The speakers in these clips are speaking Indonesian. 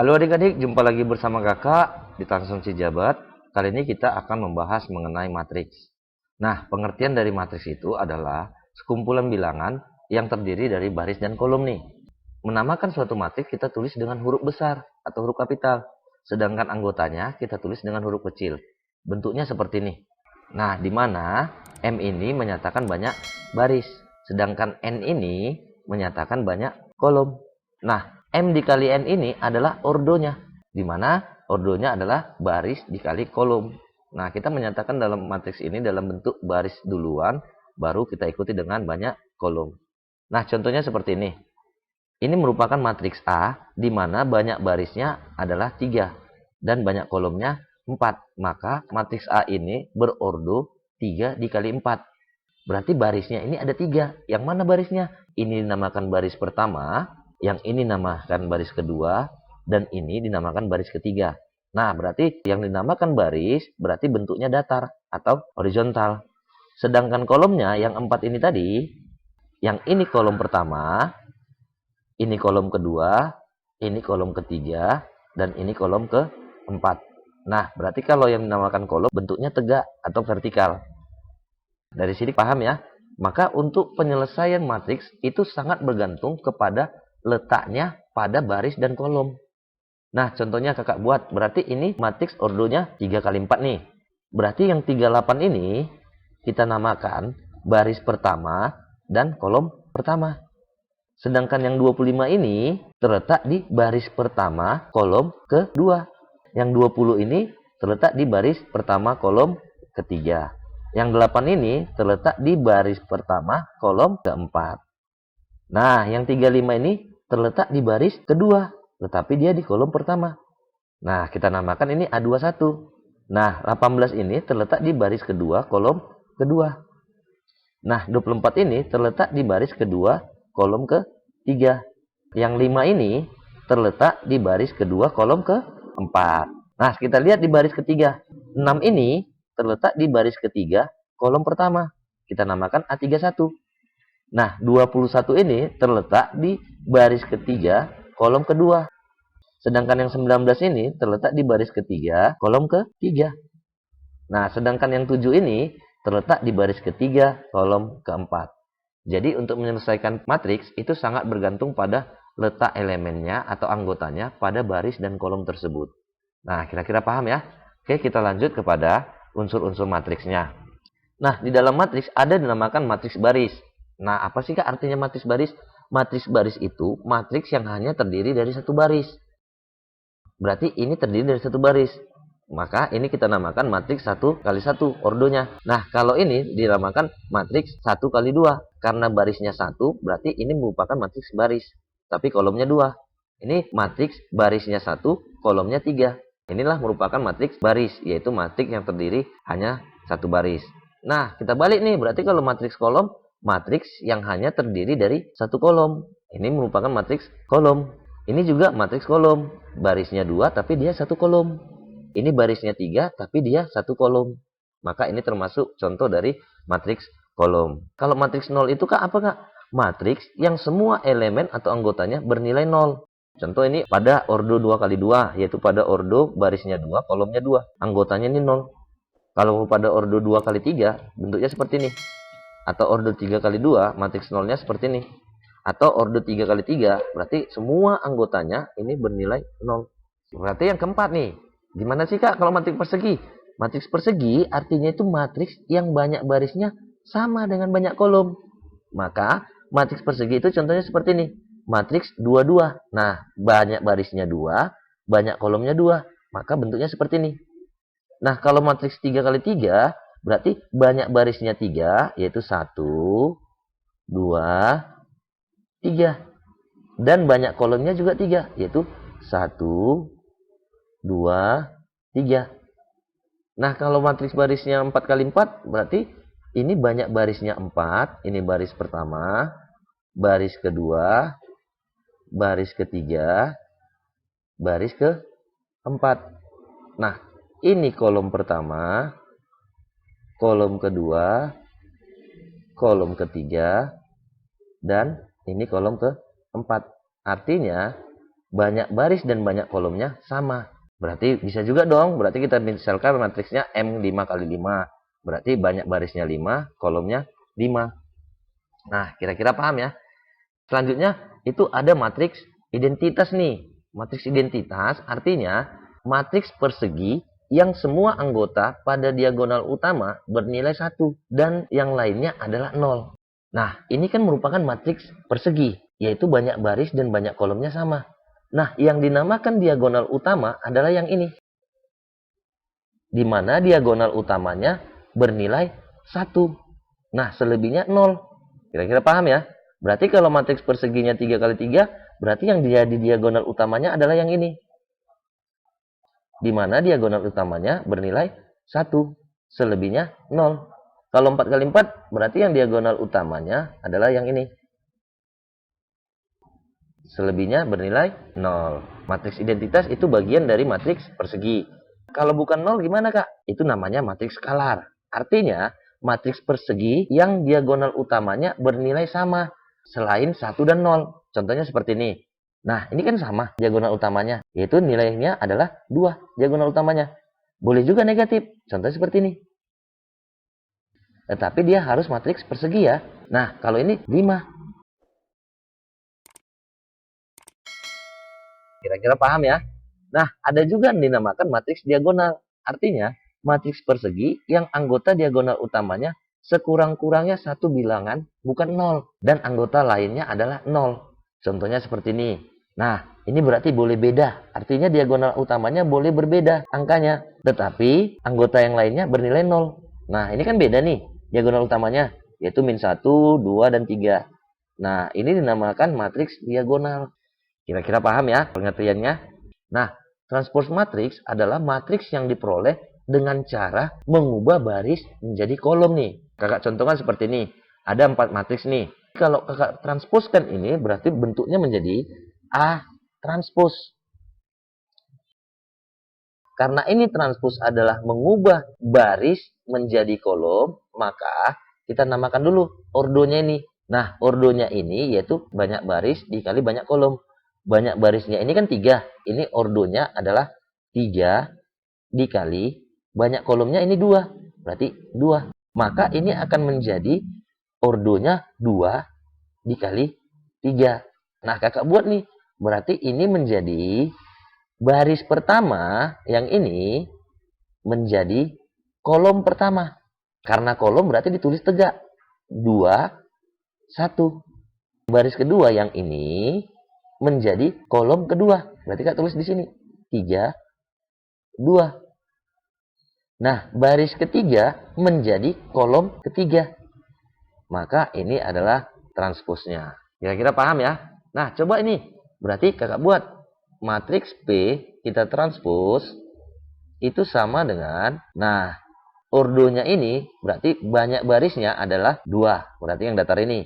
Halo adik-adik, jumpa lagi bersama kakak di Langsung Si Jabat. Kali ini kita akan membahas mengenai matriks. Nah, pengertian dari matriks itu adalah sekumpulan bilangan yang terdiri dari baris dan kolom nih. Menamakan suatu matriks kita tulis dengan huruf besar atau huruf kapital. Sedangkan anggotanya kita tulis dengan huruf kecil. Bentuknya seperti ini. Nah, di mana M ini menyatakan banyak baris. Sedangkan N ini menyatakan banyak kolom. Nah, M dikali N ini adalah ordonya, di mana ordonya adalah baris dikali kolom. Nah, kita menyatakan dalam matriks ini dalam bentuk baris duluan, baru kita ikuti dengan banyak kolom. Nah, contohnya seperti ini. Ini merupakan matriks A, di mana banyak barisnya adalah 3, dan banyak kolomnya 4. Maka matriks A ini berordo 3 dikali 4. Berarti barisnya ini ada 3. Yang mana barisnya? Ini dinamakan baris pertama, yang ini dinamakan baris kedua, dan ini dinamakan baris ketiga. Nah, berarti yang dinamakan baris berarti bentuknya datar atau horizontal. Sedangkan kolomnya yang 4 ini tadi, yang ini kolom pertama, ini kolom kedua, ini kolom ketiga, dan ini kolom keempat. Nah, berarti kalau yang dinamakan kolom bentuknya tegak atau vertikal. Dari sini paham ya? Maka untuk penyelesaian matriks itu sangat bergantung kepada letaknya pada baris dan kolom. Nah, contohnya kakak buat. Berarti ini matriks ordonya 3 kali 4 nih. Berarti yang 38 ini kita namakan baris pertama dan kolom pertama. Sedangkan yang 25 ini terletak di baris pertama kolom kedua. Yang 20 ini terletak di baris pertama kolom ketiga. Yang 8 ini terletak di baris pertama kolom keempat. Nah, yang 35 ini terletak di baris kedua, tetapi dia di kolom pertama. Nah, kita namakan ini A21. Nah, 18 ini terletak di baris kedua, kolom kedua. Nah, 24 ini terletak di baris kedua, kolom ketiga. Yang 5 ini terletak di baris kedua, kolom keempat. Nah, kita lihat di baris ketiga. 6 ini terletak di baris ketiga, kolom pertama. Kita namakan A31. Nah, 21 ini terletak di baris ketiga, kolom kedua. Sedangkan yang 19 ini terletak di baris ketiga, kolom ketiga. Nah, sedangkan yang 7 ini terletak di baris ketiga, kolom keempat. Jadi, untuk menyelesaikan matriks itu sangat bergantung pada letak elemennya atau anggotanya pada baris dan kolom tersebut. Nah, kira-kira paham ya? Oke, kita lanjut kepada unsur-unsur matriksnya. Nah, di dalam matriks ada dinamakan matriks baris. Nah, apa sih Kak artinya matriks baris? Matriks baris itu matriks yang hanya terdiri dari satu baris. Berarti ini terdiri dari satu baris. Maka ini kita namakan matriks 1 kali 1 ordonya. Nah, kalau ini dinamakan matriks 1 kali 2. Karena barisnya 1, berarti ini merupakan matriks baris. Tapi kolomnya 2. Ini matriks barisnya 1, kolomnya 3. Inilah merupakan matriks baris, yaitu matriks yang terdiri hanya satu baris. Nah, kita balik nih. Berarti kalau matriks kolom, matriks yang hanya terdiri dari satu kolom. Ini merupakan matriks kolom. Ini juga matriks kolom. Barisnya 2, tapi dia satu kolom. Ini barisnya 3, tapi dia satu kolom. Maka ini termasuk contoh dari matriks kolom. Kalau matriks 0 itu Kak, apa Kak? Matriks yang semua elemen atau anggotanya bernilai 0. Contoh ini pada ordo 2 kali 2, yaitu pada ordo barisnya 2, kolomnya 2. Anggotanya ini 0. Kalau pada ordo 2 kali 3, bentuknya seperti ini. Atau ordo 3 kali 2, matriks 0-nya seperti ini. Atau ordo 3 kali 3, berarti semua anggotanya ini bernilai 0. Berarti yang keempat nih. Gimana sih Kak kalau matriks persegi? Matriks persegi artinya itu matriks yang banyak barisnya sama dengan banyak kolom. Maka matriks persegi itu contohnya seperti ini. Matriks 22. Nah, banyak barisnya 2, banyak kolomnya 2. Maka bentuknya seperti ini. Nah, kalau matriks 3 kali 3, berarti banyak barisnya 3, yaitu 1, 2, 3. Dan banyak kolomnya juga 3, yaitu 1, 2, 3. Nah, kalau matriks barisnya 4 kali 4, berarti ini banyak barisnya 4. Ini baris pertama, baris kedua, baris ketiga, baris keempat. Nah, ini kolom pertama, kolom kedua, kolom ketiga, dan ini kolom keempat. Artinya, banyak baris dan banyak kolomnya sama. Berarti bisa juga dong, berarti kita misalkan matriksnya M 5 kali 5. Berarti banyak barisnya 5, kolomnya 5. Nah, kira-kira paham ya? Selanjutnya, itu ada matriks identitas nih. Matriks identitas artinya matriks persegi yang semua anggota pada diagonal utama bernilai 1 dan yang lainnya adalah 0. Nah, ini kan merupakan matriks persegi, yaitu banyak baris dan banyak kolomnya sama. Nah, yang dinamakan diagonal utama adalah yang ini, di mana diagonal utamanya bernilai 1. Nah, selebihnya 0. Kira-kira paham ya? Berarti kalau matriks perseginya 3 kali 3, berarti yang jadi diagonal utamanya adalah yang ini. Di mana diagonal utamanya bernilai 1. Selebihnya 0. Kalau 4 kali 4, berarti yang diagonal utamanya adalah yang ini. Selebihnya bernilai 0. Matriks identitas itu bagian dari matriks persegi. Kalau bukan 0 gimana, Kak? Itu namanya matriks skalar. Artinya, matriks persegi yang diagonal utamanya bernilai sama selain 1 dan 0. Contohnya seperti ini. Nah, ini kan sama diagonal utamanya, yaitu nilainya adalah 2 diagonal utamanya. Boleh juga negatif. Contohnya seperti ini. Tetapi dia harus matriks persegi ya. Nah, kalau ini 5. Kira-kira paham ya? Nah, ada juga yang dinamakan matriks diagonal. Artinya, matriks persegi yang anggota diagonal utamanya sekurang-kurangnya 1 bilangan bukan 0. Dan anggota lainnya adalah 0. Contohnya seperti ini. Nah, ini berarti boleh beda. Artinya diagonal utamanya boleh berbeda angkanya. Tetapi anggota yang lainnya bernilai 0. Nah, ini kan beda nih diagonal utamanya. Yaitu min 1, 2, dan 3. Nah, ini dinamakan matriks diagonal. Kira-kira paham ya pengertiannya? Nah, transpose matriks adalah matriks yang diperoleh dengan cara mengubah baris menjadi kolom nih. Kakak contohkan seperti ini. Ada 4 matriks nih. Kalau kakak transposkan ini berarti bentuknya menjadi A transpose. Karena ini transpose adalah mengubah baris menjadi kolom, maka kita namakan dulu ordonya ini. Nah, ordonya ini yaitu banyak baris dikali banyak kolom. Banyak barisnya ini kan 3. Ini ordonya adalah 3 dikali banyak kolomnya ini 2. Berarti 2. Maka ini akan menjadi ordonya 2 dikali 3. Nah, kakak buat nih. Berarti ini menjadi baris pertama yang ini menjadi kolom pertama. Karena kolom berarti ditulis tegak. 2, 1. Baris kedua yang ini menjadi kolom kedua. Berarti Kak tulis di sini. 3, 2. Nah, baris ketiga menjadi kolom ketiga. Maka ini adalah transposnya. Kira-kira paham ya? Nah, coba ini. Berarti kakak buat matriks P kita transpose itu sama dengan, nah, ordonya ini berarti banyak barisnya adalah 2. Berarti yang datar ini.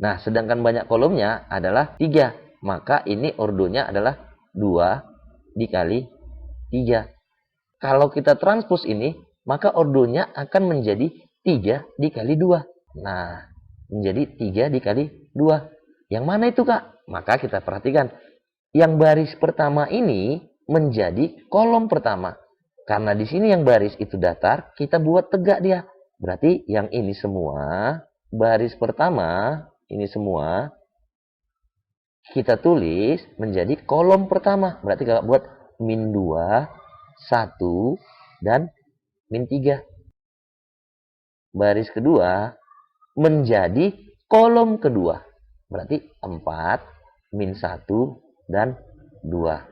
Nah, sedangkan banyak kolomnya adalah 3. Maka ini ordonya adalah 2 dikali 3. Kalau kita transpose ini, maka ordonya akan menjadi 3 dikali 2. Nah, menjadi 3 dikali 2. Yang mana itu, Kak? Maka kita perhatikan. Yang baris pertama ini menjadi kolom pertama. Karena di sini yang baris itu datar, kita buat tegak dia. Berarti yang ini semua, baris pertama, ini semua, kita tulis menjadi kolom pertama. Berarti kalau buat min 2, 1, dan min 3. Baris kedua menjadi kolom kedua. Berarti 4, min 1, dan 2.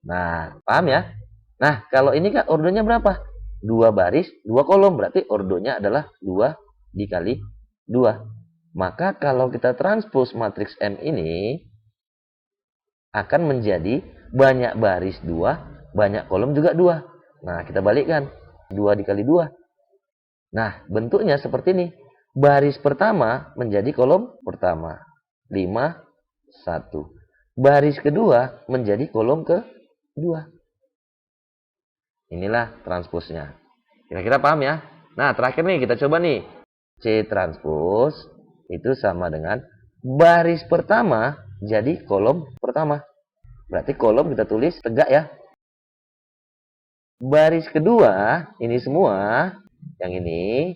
Nah, paham ya? Nah, kalau ini Kak ordonya berapa? 2 baris, 2 kolom. Berarti ordonya adalah 2 dikali 2. Maka kalau kita transpose matriks M ini akan menjadi banyak baris 2, banyak kolom juga 2. Nah, kita balikkan. 2 dikali 2. Nah, bentuknya seperti ini. Baris pertama menjadi kolom pertama. 5, 1. Baris kedua menjadi kolom kedua. Inilah transposnya. Kira-kira paham ya? Nah, terakhir nih kita coba nih. C transpose itu sama dengan baris pertama jadi kolom pertama. Berarti kolom kita tulis tegak ya. Baris kedua, ini semua, yang ini,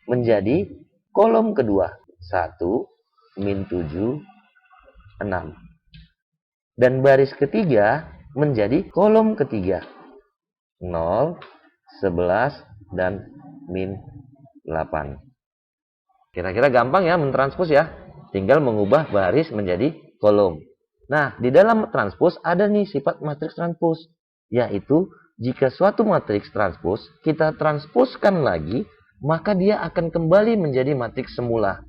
menjadi kolom kedua. 1, min 7, 6. Dan baris ketiga menjadi kolom ketiga. 0, 11, dan min 8. Kira-kira gampang ya mentranspos ya. Tinggal mengubah baris menjadi kolom. Nah, di dalam transpos ada nih sifat matriks transpos. Yaitu, jika suatu matriks transpos kita transposkan lagi, maka dia akan kembali menjadi matriks semula.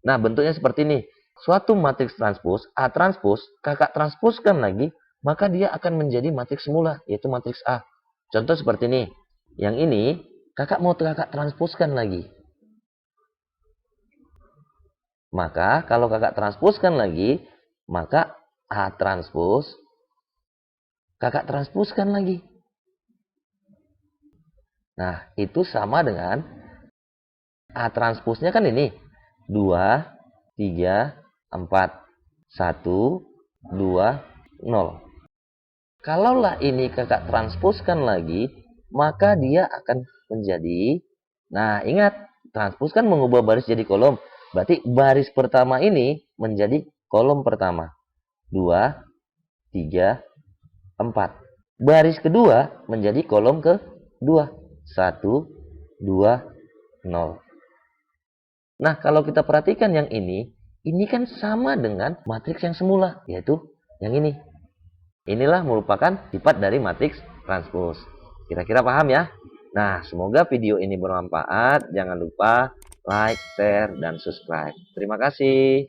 Nah, bentuknya seperti ini. Suatu matriks transpos, A transpos, kakak transposkan lagi, maka dia akan menjadi matriks semula, yaitu matriks A. Contoh seperti ini. Yang ini, kakak mau kakak transposkan lagi. Maka kalau kakak transposkan lagi, maka A transpos, kakak transposkan lagi. Nah, itu sama dengan A transposnya kan ini. 2, 3, 4. 1, 2, 0. Kalaulah ini kakak transposkan lagi, maka dia akan menjadi, nah ingat, transpos kan mengubah baris jadi kolom. Berarti baris pertama ini menjadi kolom pertama. 2, 3, 4. Baris kedua menjadi kolom kedua. 1, 2, 0. Nah, kalau kita perhatikan yang ini kan sama dengan matriks yang semula, yaitu yang ini. Inilah merupakan sifat dari matriks transpos. Kira-kira paham ya? Nah, semoga video ini bermanfaat. Jangan lupa like, share, dan subscribe. Terima kasih.